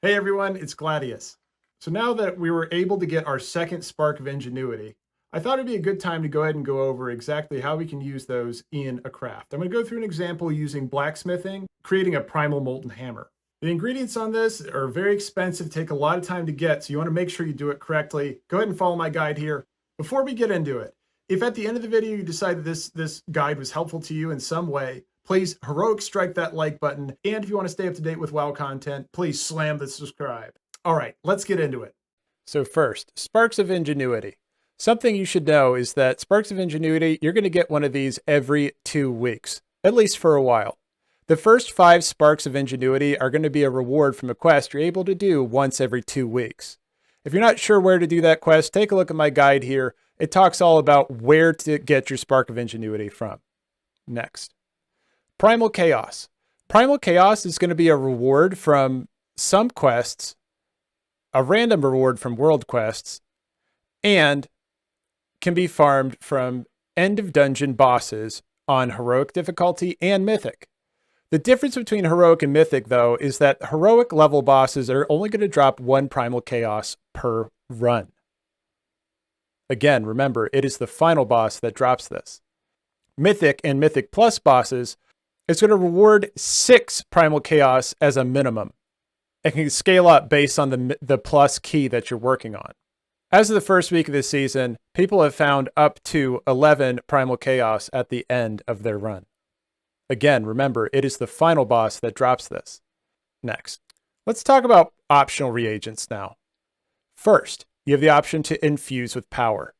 Hey everyone, it's Gladius. So now that we were able to get our second Spark of Ingenuity, I thought it'd be a good time to go ahead and go over exactly how we can use those in a craft. I'm going to go through an example using blacksmithing, creating a Primal molten hammer. The ingredients on this are very expensive, take a lot of time to get, so you want to make sure you do it correctly. Go ahead and follow my guide here. Before we get into it, if at the end of the video you decide that this guide was helpful to you in some way, please heroic strike that like button. And if you want to stay up to date with WoW content, please slam the subscribe. All right, let's get into it. So first, Sparks of Ingenuity. Something you should know is that Sparks of Ingenuity, you're going to get one of these every 2 weeks, at least for a while. The first 5 Sparks of Ingenuity are going to be a reward from a quest you're able to do once every 2 weeks. If you're not sure where to do that quest, take a look at my guide here. It talks all about where to get your Spark of Ingenuity from. Next. Primal Chaos. Primal Chaos is going to be a reward from some quests, a random reward from world quests, and can be farmed from end of dungeon bosses on heroic difficulty and mythic. The difference between heroic and mythic, though, is that heroic level bosses are only going to drop 1 Primal Chaos per run. Again, remember, it is the final boss that drops this. Mythic and Mythic Plus bosses, it's going to reward 6 Primal Chaos as a minimum. It can scale up based on the plus key that you're working on. As of the first week of this season, people have found up to 11 Primal Chaos at the end of their run. Again, remember, it is the final boss that drops this. Next, let's talk about optional reagents now. First, you have the option to infuse with power.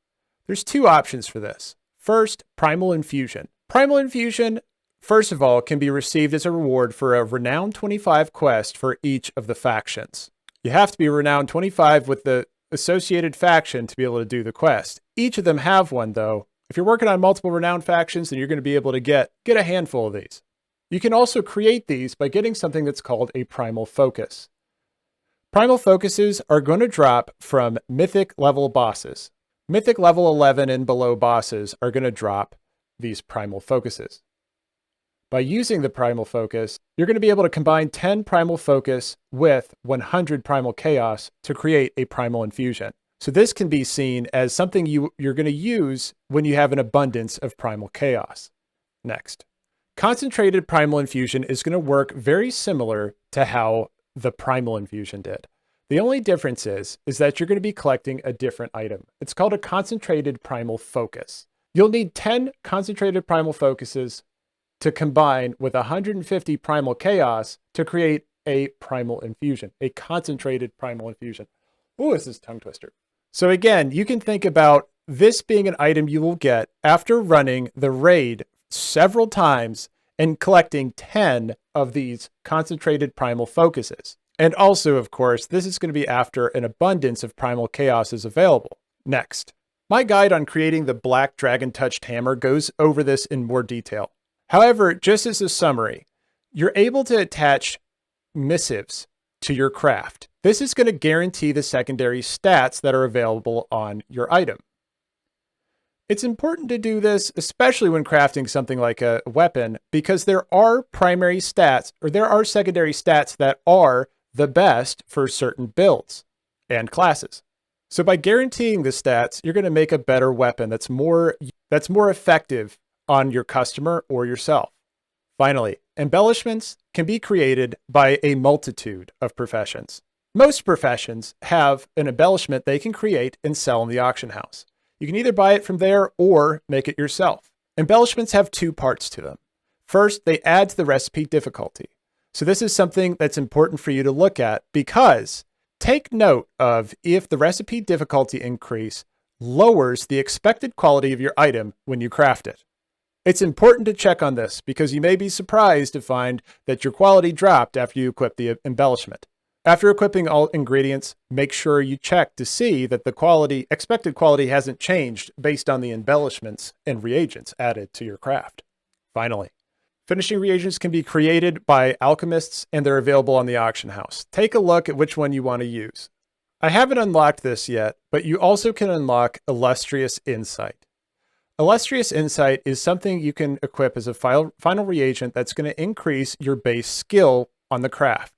There's 2 options for this. First, Primal Infusion. Primal Infusion, first of all, can be received as a reward for a Renown 25 quest for each of the factions. You have to be Renown 25 with the associated faction to be able to do the quest. Each of them have one, though. If you're working on multiple Renown factions, then you're going to be able to get a handful of these. You can also create these by getting something that's called a Primal Focus. Primal Focuses are going to drop from Mythic level bosses. Mythic level 11 and below bosses are going to drop these Primal Focuses. By using the Primal Focus, you're going to be able to combine 10 Primal Focus with 100 Primal Chaos to create a Primal Infusion. So this can be seen as something you're going to use when you have an abundance of Primal Chaos. Next, Concentrated Primal Infusion is going to work very similar to how the Primal Infusion did. The only difference is that you're going to be collecting a different item. It's called a Concentrated Primal Focus. You'll need 10 Concentrated Primal Focuses to combine with 150 Primal Chaos to create a Primal Infusion, a Concentrated Primal Infusion. Oh, this is a tongue twister. So again, you can think about this being an item you will get after running the raid several times and collecting 10 of these Concentrated Primal Focuses. And also, of course, this is going to be after an abundance of Primal Chaos is available. Next, my guide on creating the Black Dragon Touched Hammer goes over this in more detail. However, just as a summary, you're able to attach missives to your craft. This is going to guarantee the secondary stats that are available on your item. It's important to do this, especially when crafting something like a weapon, because there are primary stats, or there are secondary stats that are the best for certain builds and classes. So by guaranteeing the stats, you're going to make a better weapon that's more effective on your customer or yourself. Finally, embellishments can be created by a multitude of professions. Most professions have an embellishment they can create and sell in the auction house. You can either buy it from there or make it yourself. Embellishments have 2 parts to them. First, they add to the recipe difficulty. So this is something that's important for you to look at, because take note of if the recipe difficulty increase lowers the expected quality of your item when you craft it. It's important to check on this because you may be surprised to find that your quality dropped after you equip the embellishment. After equipping all ingredients, make sure you check to see that the expected quality hasn't changed based on the embellishments and reagents added to your craft. Finally, finishing reagents can be created by alchemists and they're available on the auction house. Take a look at which one you want to use. I haven't unlocked this yet, but you also can unlock Illustrious Insight. Illustrious Insight is something you can equip as a final reagent that's going to increase your base skill on the craft.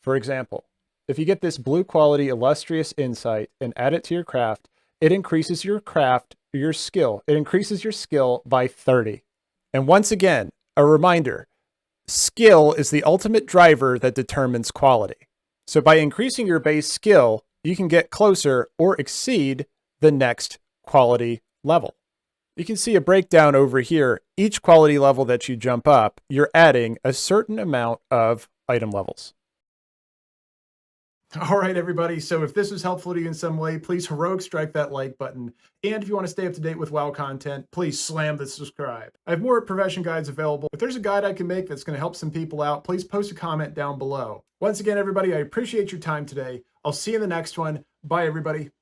For example, if you get this blue quality illustrious insight and add it to your craft, it increases your skill. It increases your skill by 30. And once again, a reminder, skill is the ultimate driver that determines quality. So by increasing your base skill, you can get closer or exceed the next quality level. You can see a breakdown over here. Each quality level that you jump up, you're adding a certain amount of item levels. All right, everybody. So if this was helpful to you in some way, please heroic strike that like button. And if you want to stay up to date with WoW content, please slam the subscribe. I have more profession guides available. If there's a guide I can make that's going to help some people out, please post a comment down below. Once again, everybody, I appreciate your time today. I'll see you in the next one. Bye, everybody.